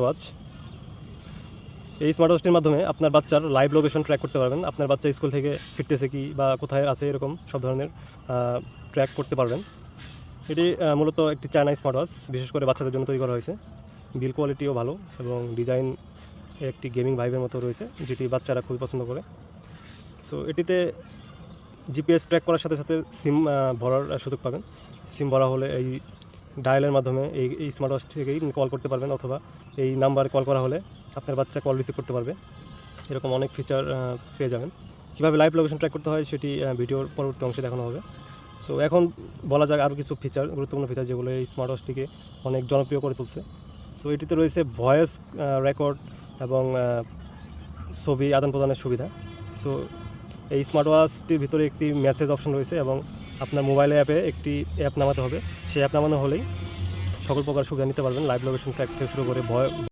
Watch. এই smart ওয়াচটির মাধ্যমে আপনার বাচ্চার লাইভ লোকেশন ট্র্যাক করতে পারবেন। আপনার বাচ্চা স্কুল থেকে ফিরতেছে কি বা কোথায় আছে এরকম সব ধরনের ট্র্যাক করতে পারবেন। এটি মূলত একটি চায়না স্মার্ট ওয়াচ, বিশেষ করে বাচ্চাদের জন্য তৈরি করা হয়েছে। বিল কোয়ালিটিও ভালো এবং ডিজাইন একটি গেমিং ভাইবের মতো রয়েছে, যেটি বাচ্চারা খুবই পছন্দ করে। সো এটিতে জিপিএস ট্র্যাক করার সাথে সাথে সিম ভরার সুযোগ পাবেন। সিম ভরা হলে এই ডায়ালের মাধ্যমে এই স্মার্ট ওয়াচ থেকেই কল করতে পারবেন, অথবা এই নাম্বারে কল করা হলে আপনার বাচ্চা কল রিসিভ করতে পারবে। এরকম অনেক ফিচার পেয়ে যাবেন। কীভাবে লাইভ লোকেশন ট্র্যাক করতে হয় সেটি ভিডিওর পরবর্তী অংশে দেখানো হবে। সো এখন বলা যাক আরও কিছু ফিচার, গুরুত্বপূর্ণ ফিচার যেগুলো এই স্মার্ট ওয়াচটিকে অনেক জনপ্রিয় করে তুলছে। সো এটিতে রয়েছে ভয়েস রেকর্ড এবং ছবি আদান প্রদানের সুবিধা। সো এই স্মার্ট ওয়াচটির ভিতরে একটি মেসেজ অপশন রয়েছে এবং আপনার মোবাইল অ্যাপে একটি অ্যাপ নামাতে হবে। সেই অ্যাপ নামানো হলেই সকল প্রকার সুবিধা নিতে পারবেন, লাইভ লোকেশন ট্র্যাক থেকে শুরু করে